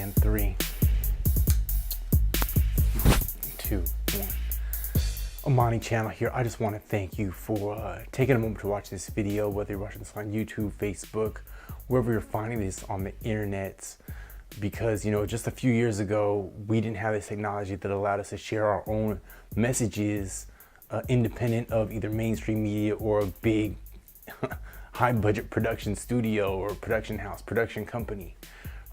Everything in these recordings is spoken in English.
And 3, 2, 1. Amani Channel here. I just want to thank you for taking a moment to watch this video, whether you're watching this on YouTube, Facebook, wherever you're finding this on the internet. Because, just a few years ago, we didn't have this technology that allowed us to share our own messages independent of either mainstream media or a big high budget production studio or production house, production company.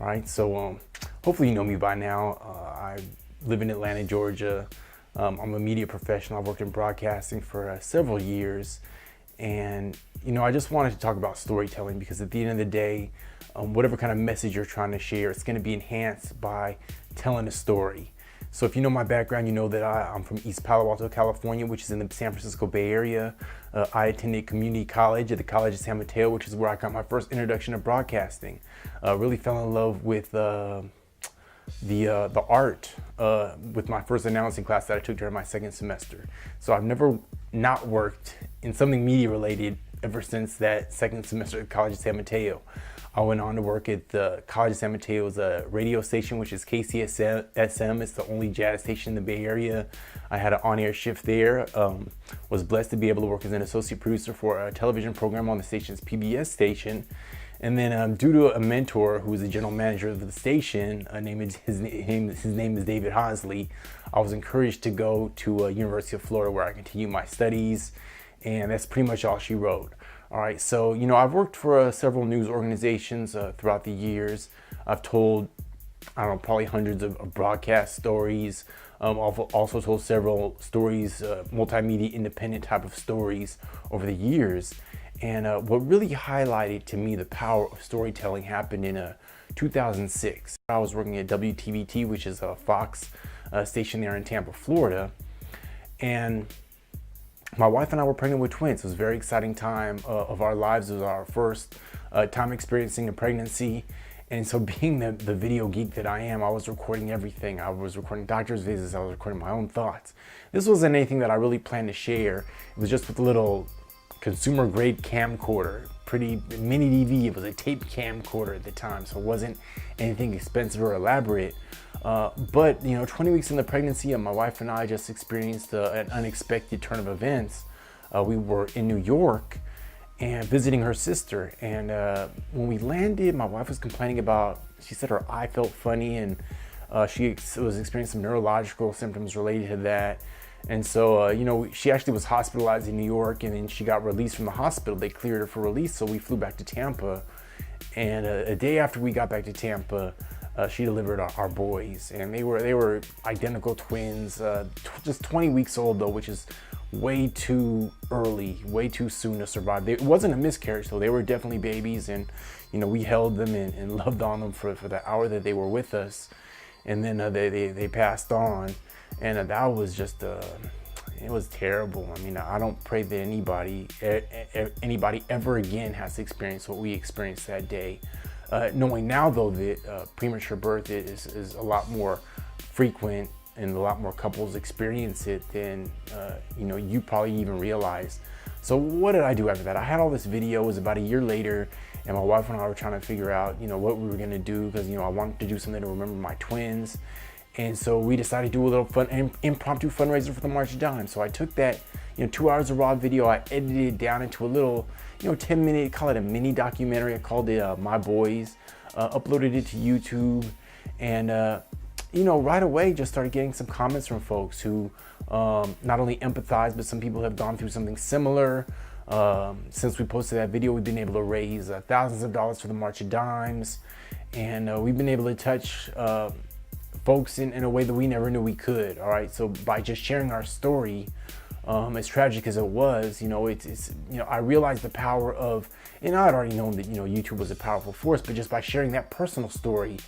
All right, so hopefully you know me by now. I live in Atlanta, Georgia. I'm a media professional. I've worked in broadcasting for several years. And, I just wanted to talk about storytelling because at the end of the day, whatever kind of message you're trying to share, it's going to be enhanced by telling a story. So if you know my background, you know that I'm from East Palo Alto, California, which is in the San Francisco Bay Area. I attended community college at the College of San Mateo, which is where I got my first introduction to broadcasting. Really fell in love with the art with my first announcing class that I took during my second semester. So I've never not worked in something media related ever since that second semester at College of San Mateo. I went on to work at the College of San Mateo's radio station, which is KCSM. It's the only jazz station in the Bay Area. I had an on-air shift there. Was blessed to be able to work as an associate producer for a television program on the station's PBS station. And then due to a mentor who was the general manager of the station, his name is David Hosley, I was encouraged to go to University of Florida where I continued my studies. And that's pretty much all she wrote. All right, so, I've worked for several news organizations throughout the years. I've told, probably hundreds of broadcast stories. I've also told several stories, multimedia independent type of stories over the years. And what really highlighted to me the power of storytelling happened in 2006. I was working at WTVT, which is a Fox station there in Tampa, Florida. And my wife and I were pregnant with twins. It was a very exciting time of our lives. It was our first time experiencing a pregnancy. And so being the video geek that I am, I was recording everything. I was recording doctor's visits. I was recording my own thoughts. This wasn't anything that I really planned to share. It was just with a little consumer grade camcorder, pretty mini DV. It was a tape camcorder at the time. So it wasn't anything expensive or elaborate. But 20 weeks in the pregnancy, my wife and I just experienced an unexpected turn of events. We were in New York and visiting her sister. And when we landed, my wife was complaining about, she said her eye felt funny and she was experiencing some neurological symptoms related to that. And so, she actually was hospitalized in New York and then she got released from the hospital. They cleared her for release. So we flew back to Tampa. And a day after we got back to Tampa, she delivered our boys, and they were identical twins, just 20 weeks old though, which is way too early, way too soon to survive. It wasn't a miscarriage, so they were definitely babies, and we held them and loved on them for the hour that they were with us, and then they passed on, and that was just it was terrible. I mean, I don't pray that anybody ever again has to experience what we experienced that day. Knowing now though that premature birth is a lot more frequent and a lot more couples experience it than you probably even realize. So what did I do after that? I had all this video. It was about a year later, and my wife and I were trying to figure out what we were gonna do because I wanted to do something to remember my twins. And so we decided to do a little fun impromptu fundraiser for the March of Dimes. So I took that 2 hours of raw video, I edited it down into a little 10-minute, call it a mini documentary. I called it My Boys, uploaded it to YouTube, and right away just started getting some comments from folks who not only empathize, but some people have gone through something similar. Since we posted that video, we've been able to raise thousands of dollars for the March of Dimes, and we've been able to touch folks in a way that we never knew we could. All right, so by just sharing our story, as tragic as it was, I realized the power of, and I had already known that YouTube was a powerful force, but just by sharing that personal story,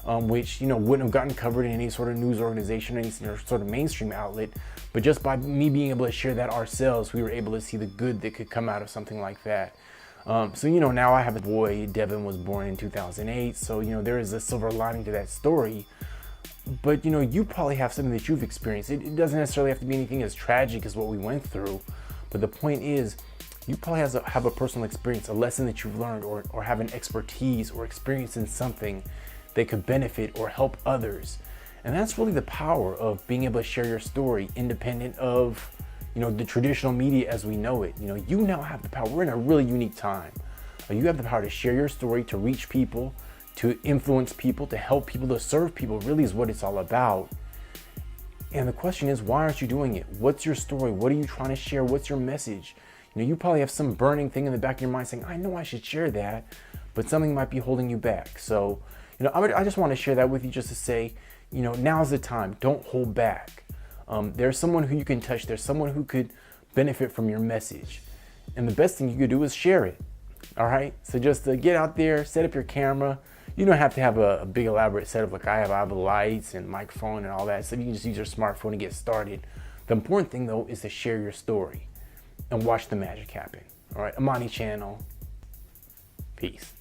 which wouldn't have gotten covered in any sort of news organization, any sort of mainstream outlet, but just by me being able to share that ourselves, we were able to see the good that could come out of something like that. So now I have a boy. Devin was born in 2008, so there is a silver lining to that story. But you probably have something that you've experienced. It doesn't necessarily have to be anything as tragic as what we went through, but the point is, you probably have a personal experience, a lesson that you've learned, or have an expertise or experience in something that could benefit or help others. And that's really the power of being able to share your story independent of, the traditional media as we know it. You now have the power. We're in a really unique time. You have the power to share your story, to reach people, to influence people, to help people, to serve people, really is what it's all about. And the question is, why aren't you doing it? What's your story? What are you trying to share? What's your message? You probably have some burning thing in the back of your mind saying, I know I should share that, but something might be holding you back. So, I just want to share that with you just to say, now's the time. Don't hold back. There's someone who you can touch. There's someone who could benefit from your message. And the best thing you could do is share it. All right. So just get out there, set up your camera. You don't have to have a big elaborate setup like I have. I have lights and microphone and all that. So you can just use your smartphone to get started. The important thing though is to share your story and watch the magic happen. All right. Amani Channel. Peace.